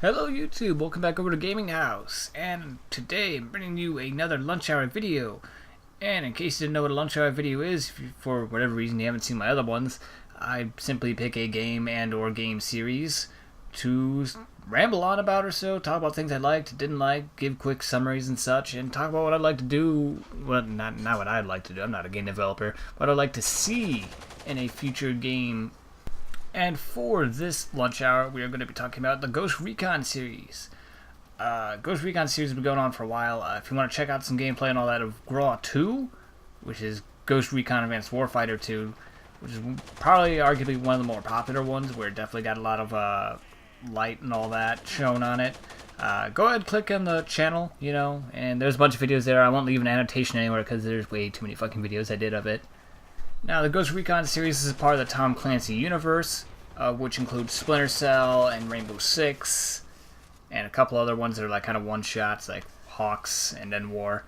Hello YouTube, welcome back over to Gaming House, and today I'm bringing you another lunch hour video. And in case you didn't know what a lunch hour video is, if you, for whatever reason you haven't seen my other ones, I simply pick a game and or game series to ramble on about or so, talk about things I liked, didn't like, give quick summaries and such, and talk about what I'd like to do, well not what I'd like to do, I'm not a game developer, what I'd like to see in a future game. And for this lunch hour, we are going to be talking about the Ghost Recon series. Ghost Recon series has been going on for a while. If you want to check out some gameplay and all that of GRAW 2, which is Ghost Recon Advanced Warfighter 2, which is probably arguably one of the more popular ones, where it definitely got a lot of light and all that shown on it. Go ahead, click on the channel, and there's a bunch of videos there. I won't leave an annotation anywhere because there's way too many fucking videos I did of it. Now, the Ghost Recon series is part of the Tom Clancy universe, which includes Splinter Cell and Rainbow Six, and a couple other ones that are like kind of one-shots, like Hawks and then War.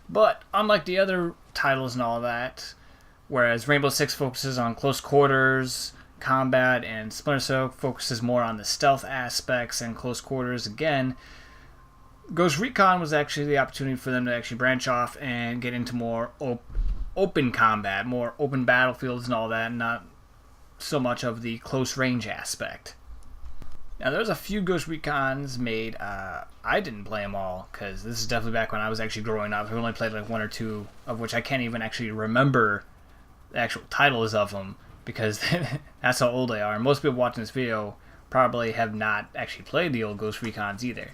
But unlike the other titles and all that, whereas Rainbow Six focuses on close quarters combat and Splinter Cell focuses more on the stealth aspects and close quarters again, Ghost Recon was actually the opportunity for them to actually branch off and get into more open combat, more open battlefields and all that, and not so much of the close range aspect. Now, there's a few Ghost Recons made. I didn't play them all because this is definitely back when I was actually growing up. I only played like one or two, of which I can't even actually remember the actual titles of them because that's how old they are. And most people watching this video probably have not actually played the old Ghost Recons either.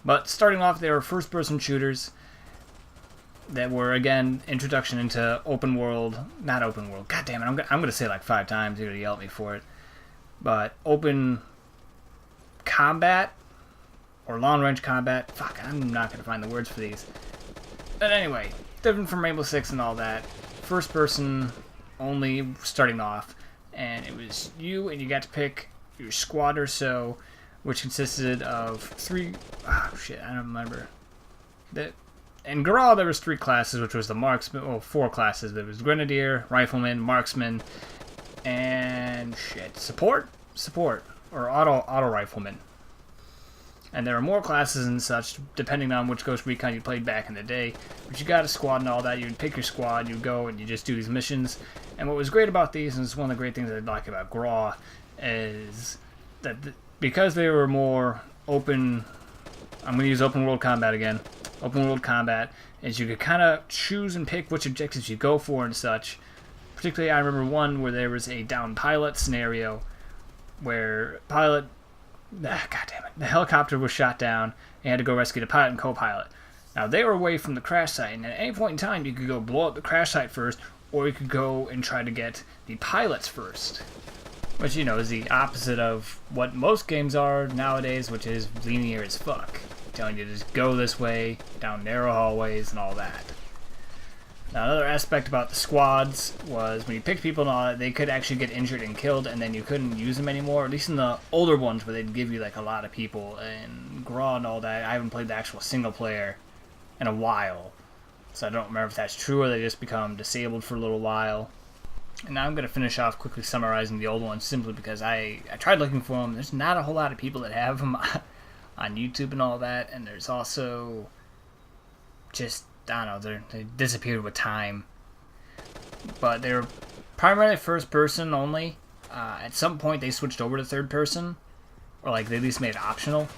But starting off, they were first-person shooters that were, again, introduction into open world, not open world, god damn it, I'm going to say it like 5 times, you're going to yell at me for it, but open combat, or long range combat, fuck, I'm not going to find the words for these, but anyway, different from Rainbow Six and all that, first person only starting off, and it was you, and you got to pick your squad or so, which consisted of 3, oh shit, I don't remember, in GRAW, there was 3 classes, which was the marksman, well, 4 classes. There was Grenadier, Rifleman, Marksman, and Support, or Auto Rifleman. And there were more classes and such, depending on which Ghost Recon you played back in the day. But you got a squad and all that. You'd pick your squad, you'd go and you just do these missions. And what was great about these, and it's one of the great things I like about GRAW, is that because they were more open, I'm going to use open world combat again. Open world combat is you could kind of choose and pick which objectives you go for and such. Particularly, I remember one where there was a downed pilot scenario where god damn it, the helicopter was shot down and you had to go rescue the pilot and co-pilot. Now, they were away from the crash site, and at any point in time, you could go blow up the crash site first, or you could go and try to get the pilots first. Which, is the opposite of what most games are nowadays, which is linear as fuck. Telling you to just go this way, down narrow hallways, and all that. Now, another aspect about the squads was when you picked people and all that, they could actually get injured and killed, and then you couldn't use them anymore. At least in the older ones, where they'd give you like a lot of people and GRAW and all that. I haven't played the actual single player in a while, so I don't remember if that's true or they just become disabled for a little while. And now I'm going to finish off quickly summarizing the old ones, simply because I tried looking for them. There's not a whole lot of people that have them on YouTube and all that, and there's also just, I don't know, they disappeared with time. But they were primarily first person only. At some point they switched over to third person, or like they at least made it optional.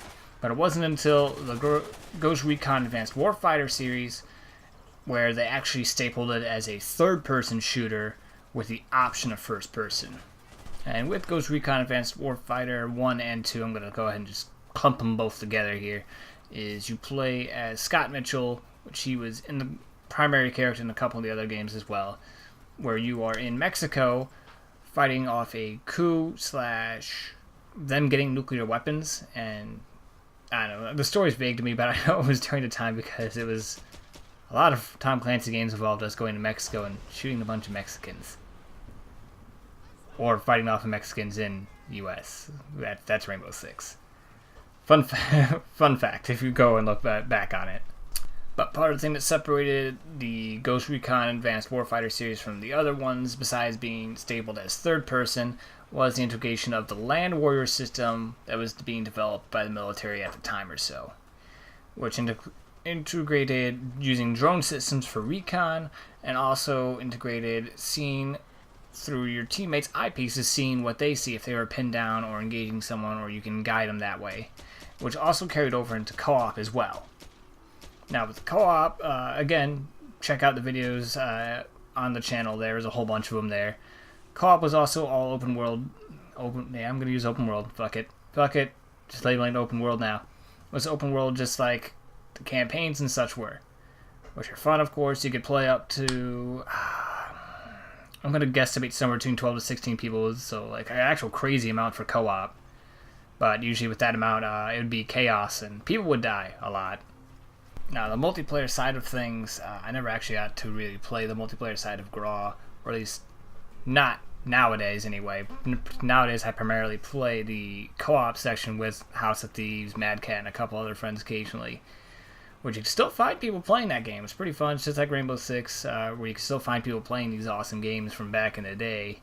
But it wasn't until the Ghost Recon Advanced Warfighter series where they actually stapled it as a third person shooter with the option of first person. And with Ghost Recon Advanced Warfighter 1 and 2, I'm going to go ahead and just clump them both together here, is you play as Scott Mitchell, which he was in the primary character in a couple of the other games as well, where you are in Mexico fighting off a coup / them getting nuclear weapons, and I don't know, the story's vague to me, but I know it was during the time because it was a lot of Tom Clancy games involved us going to Mexico and shooting a bunch of Mexicans. Or fighting off of Mexicans in U.S. That's Rainbow Six. Fun fact, if you go and look back on it. But part of the thing that separated the Ghost Recon Advanced Warfighter series from the other ones, besides being stapled as third person, was the integration of the Land Warrior system that was being developed by the military at the time or so, which integrated using drone systems for recon, and also integrated seeing through your teammates' eyepieces, seeing what they see if they were pinned down or engaging someone, or you can guide them that way, which also carried over into co-op as well. Now with the co-op, again, check out the videos on the channel. There's a whole bunch of them there. Co-op was also all open world. Yeah, I'm gonna use open world. Fuck it. Just labeling it open world now. It was open world just like the campaigns and such were, which are fun, of course. You could play up to I'm gonna guesstimate somewhere between 12 to 16 people, so like an actual crazy amount for co-op. But usually with that amount, it would be chaos and people would die a lot. Now, the multiplayer side of things, I never actually got to really play the multiplayer side of GRAW, or at least not nowadays anyway. Nowadays, I primarily play the co-op section with House of Thieves, Mad Cat, and a couple other friends occasionally, which you can still find people playing that game. It's pretty fun. It's just like Rainbow Six, where you can still find people playing these awesome games from back in the day.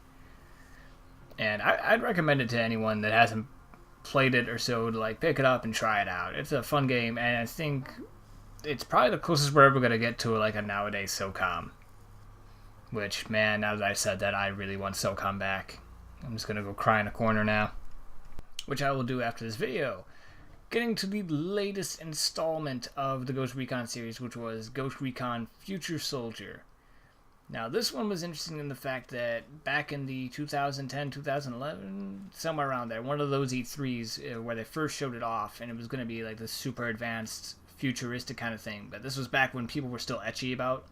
And I'd recommend it to anyone that hasn't played it or so to like pick it up and try it out. It's a fun game, and I think it's probably the closest we're ever going to get to like a nowadays SOCOM. Which, man, now that I said that, I really want SOCOM back. I'm just going to go cry in a corner now, which I will do after this video. Getting to the latest installment of the Ghost Recon series, which was Ghost Recon Future Soldier. Now, this one was interesting in the fact that back in the 2010, 2011, somewhere around there, one of those E3s where they first showed it off, and it was going to be like this super advanced, futuristic kind of thing. But this was back when people were still etchy about...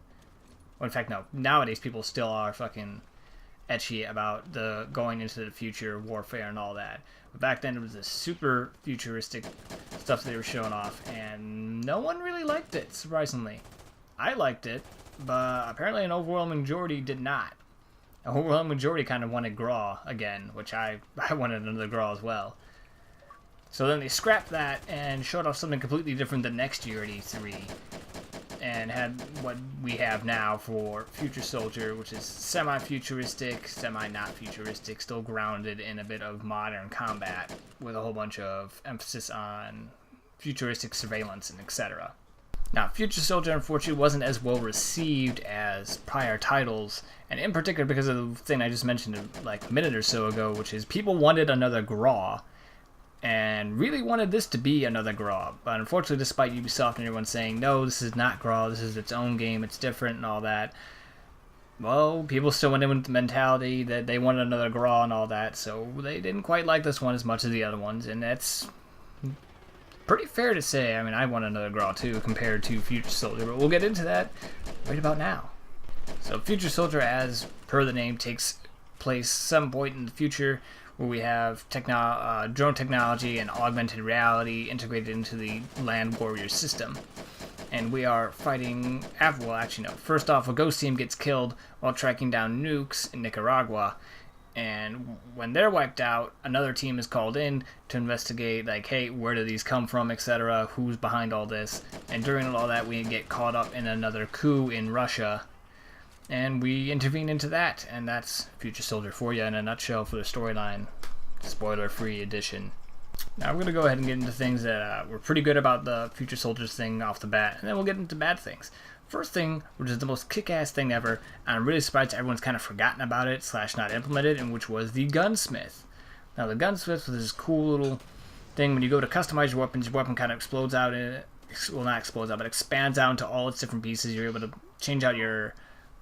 Well, in fact, no. Nowadays, people still are fucking etchy about the going into the future, warfare, and all that. But back then, it was this super futuristic stuff they were showing off, and no one really liked it, surprisingly. I liked it, but apparently an overwhelming majority did not. An overwhelming majority kind of wanted GRAW again, which I wanted another GRAW as well. So then they scrapped that and showed off something completely different the next year at E3, and had what we have now for Future Soldier, which is semi-futuristic, semi-not futuristic, still grounded in a bit of modern combat, with a whole bunch of emphasis on futuristic surveillance and etc. Now, Future Soldier unfortunately wasn't as well received as prior titles, and in particular because of the thing I just mentioned like a minute or so ago, which is people wanted another GRAW, and really wanted this to be another GRAW. But unfortunately, despite Ubisoft and everyone saying, no, this is not GRAW, this is its own game, it's different and all that, well, people still went in with the mentality that they wanted another GRAW and all that, so they didn't quite like this one as much as the other ones, and that's pretty fair to say. I mean, I want another GRAW too, compared to Future Soldier, but we'll get into that right about now. So Future Soldier, as per the name, takes place some point in the future, where we have drone technology and augmented reality integrated into the Land Warrior system. And we are fighting, well actually no, first off a ghost team gets killed while tracking down nukes in Nicaragua. And when they're wiped out, another team is called in to investigate, like, hey, where do these come from, etc., who's behind all this. And during all that, we get caught up in another coup in Russia, and we intervene into that, and that's Future Soldier for you in a nutshell for the storyline. Spoiler-free edition. Now we're going to go ahead and get into things that were pretty good about the Future Soldiers thing off the bat, and then we'll get into bad things. First thing, which is the most kick-ass thing ever, and I'm really surprised everyone's kind of forgotten about it / not implemented, and which was the Gunsmith. Now the Gunsmith was this cool little thing. When you go to customize your weapon kind of explodes out in it. Well, not explodes out, but expands out into all its different pieces. You're able to change out your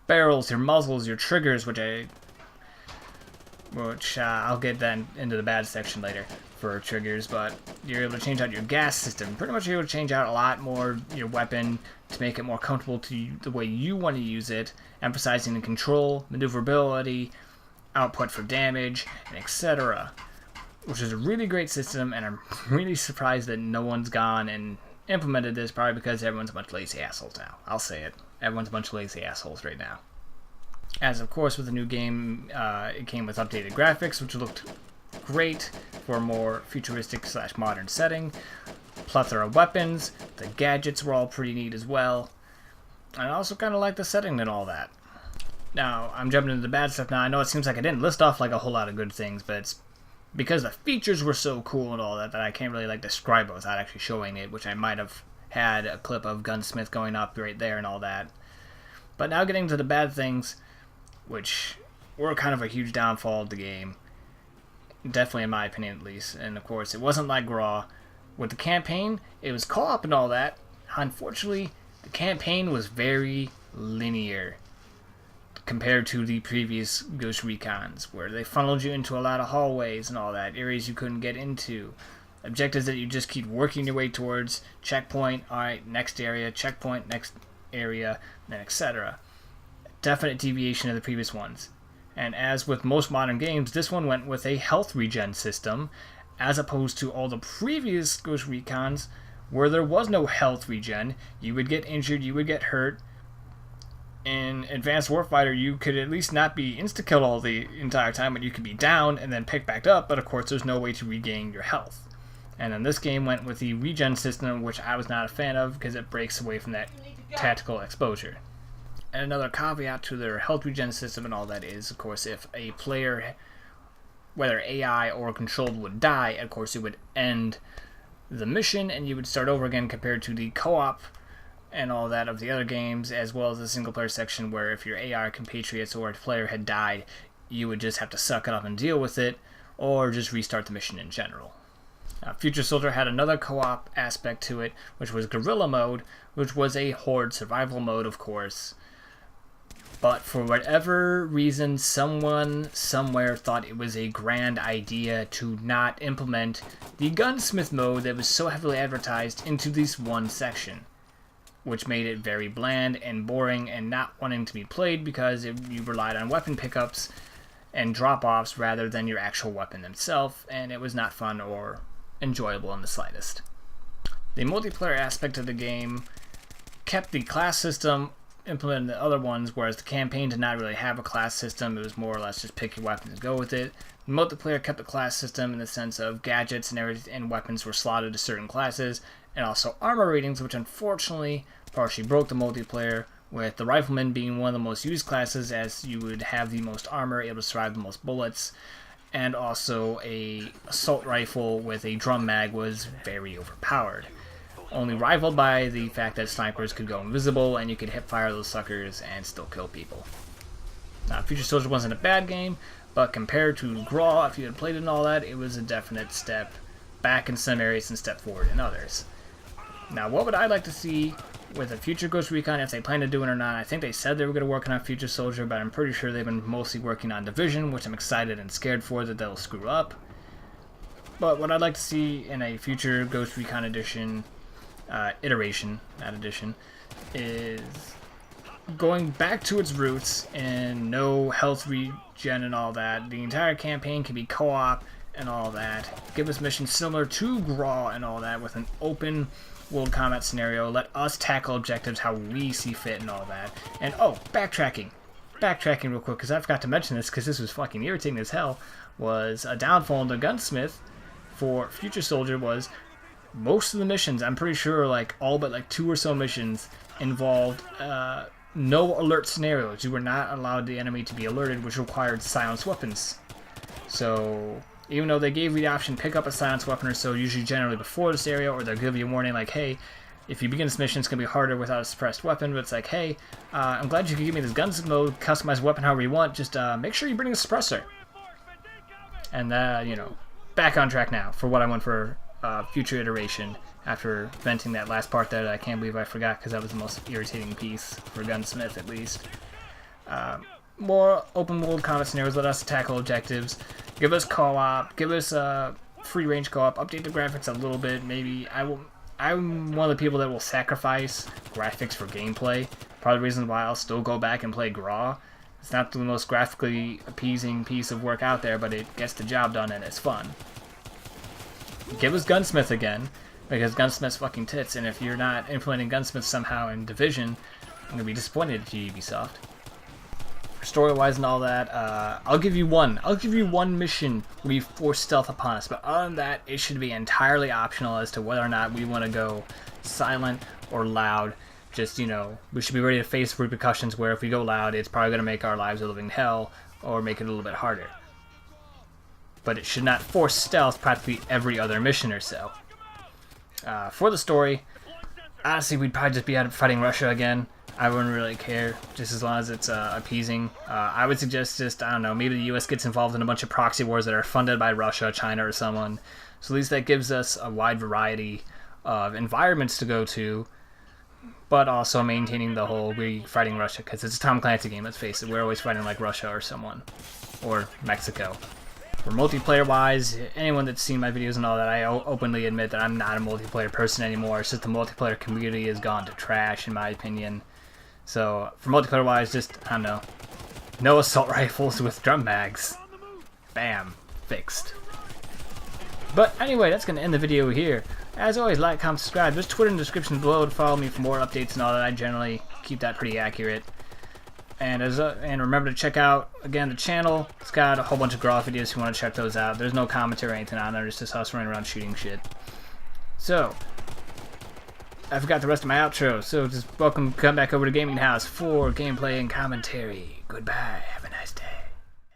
barrels, your muzzles, your triggers, which I'll get then into the bad section later for triggers, but you're able to change out your gas system. Pretty much you're able to change out a lot more your weapon to make it more comfortable to you, the way you want to use it, emphasizing the control, maneuverability, output for damage, and etc. Which is a really great system, and I'm really surprised that no one's gone and implemented this, probably because everyone's a bunch of lazy assholes now. I'll say it. Everyone's a bunch of lazy assholes right now. As of course with the new game, it came with updated graphics, which looked great for a more futuristic / modern setting. Plethora of weapons, The gadgets were all pretty neat as well. And I also kind of like the setting and all that. Now, I'm jumping into the bad stuff now. I know it seems like I didn't list off like a whole lot of good things, but it's because the features were so cool and all that that I can't really like describe it without actually showing it, which I might have had a clip of Gunsmith going up right there and all that. But now getting to the bad things, which were kind of a huge downfall of the game. Definitely in my opinion at least. And of course, it wasn't like Raw. With the campaign, it was co-op and all that. Unfortunately, the campaign was very linear compared to the previous Ghost Recons, where they funneled you into a lot of hallways and all that, areas you couldn't get into, objectives that you just keep working your way towards, checkpoint, alright, next area, checkpoint, next area, then etc. Definite deviation of the previous ones. And as with most modern games, this one went with a health regen system, as opposed to all the previous Ghost Recons, where there was no health regen. You would get injured, you would get hurt. In Advanced Warfighter, you could at least not be insta-killed all the entire time, but you could be down and then pick back up, but of course there's no way to regain your health. And then this game went with the regen system, which I was not a fan of because it breaks away from that tactical exposure. And another caveat to their health regen system and all that is, of course, if a player, whether AI or controlled, would die, of course it would end the mission and you would start over again, compared to the co-op and all that of the other games, as well as the single player section where if your AI compatriots or a player had died, you would just have to suck it up and deal with it, or just restart the mission in general. Future Soldier had another co-op aspect to it, which was Guerrilla Mode, which was a horde survival mode, of course. But for whatever reason, someone somewhere thought it was a grand idea to not implement the Gunsmith mode that was so heavily advertised into this one section, which made it very bland and boring and not wanting to be played because you relied on weapon pickups and drop-offs rather than your actual weapon themselves, and it was not fun or enjoyable in the slightest. The multiplayer aspect of the game kept the class system implemented in the other ones, whereas the campaign did not really have a class system. It was more or less just pick your weapon and go with it. The multiplayer kept the class system in the sense of gadgets and everything, and weapons were slotted to certain classes, and also armor ratings, which unfortunately partially broke the multiplayer, with the Rifleman being one of the most used classes, as you would have the most armor, able to survive the most bullets, and also a assault rifle with a drum mag was very overpowered, only rivaled by the fact that snipers could go invisible and you could hip fire those suckers and still kill people. Now, Future Soldier wasn't a bad game, but compared to Graw, if you had played it and all that, it was a definite step back in some areas and step forward in others. Now, what would I like to see with a future Ghost Recon, if they plan to do it or not? I think they said they were going to work on Future Soldier, but I'm pretty sure they've been mostly working on Division, which I'm excited and scared for that they'll screw up. But what I'd like to see in a future Ghost Recon edition, iteration, not edition, is going back to its roots and no health regen and all that. The entire campaign can be co-op and all that. Give us missions similar to Graw and all that, with an open world combat scenario. Let us tackle objectives how we see fit and all that. And oh, backtracking real quick, because I forgot to mention this because this was fucking irritating as hell, was a downfall in the Gunsmith for Future Soldier was most of the missions, I'm pretty sure like all but like 2 or so missions, involved no alert scenarios. You were not allowed the enemy to be alerted, which required silenced weapons. So even though they gave you the option pick up a silenced weapon or so, usually generally before this area, or they'll give you a warning like, hey, if you begin this mission, it's going to be harder without a suppressed weapon, but it's like, hey, I'm glad you could give me this guns mode, customize weapon however you want, just make sure you bring a suppressor. And you know, back on track now for what I want for future iteration, after venting that last part that I can't believe I forgot because that was the most irritating piece for Gunsmith at least. More open world combat scenarios, let us tackle objectives, give us co-op, give us free range co-op, update the graphics a little bit. Maybe I'm one of the people that will sacrifice graphics for gameplay. Part of the reason why I'll still go back and play Graw. It's not the most graphically appeasing piece of work out there, but it gets the job done and it's fun. Give us Gunsmith again, because Gunsmith's fucking tits, and if you're not implementing Gunsmith somehow in Division, I'm gonna be disappointed at you, Ubisoft. Story-wise and all that, I'll give you one mission where you force stealth upon us, but other than that, it should be entirely optional as to whether or not we want to go silent or loud. Just, we should be ready to face repercussions where if we go loud, it's probably going to make our lives a living hell or make it a little bit harder. But it should not force stealth practically every other mission or so. For the story, honestly, we'd probably just be out fighting Russia again. I wouldn't really care, just as long as it's appeasing. I would suggest just, I don't know, maybe the US gets involved in a bunch of proxy wars that are funded by Russia, China, or someone. So at least that gives us a wide variety of environments to go to, but also maintaining the whole we fighting Russia, because it's a Tom Clancy game, let's face it. We're always fighting like Russia or someone, or Mexico. For multiplayer-wise, anyone that's seen my videos and all that, I openly admit that I'm not a multiplayer person anymore. It's just the multiplayer community has gone to trash, in my opinion. So, for multiplayer-wise, just, I don't know, no assault rifles with drum mags. Bam. Fixed. But anyway, that's going to end the video here. As always, like, comment, subscribe. There's Twitter in the description below to follow me for more updates and all that. I generally keep that pretty accurate. And remember to check out, again, the channel. It's got a whole bunch of Graw videos if you want to check those out. There's no commentary or anything on there. It's just us running around shooting shit. So, I forgot the rest of my outro. So, just come back over to Gaming House for gameplay and commentary. Goodbye. Have a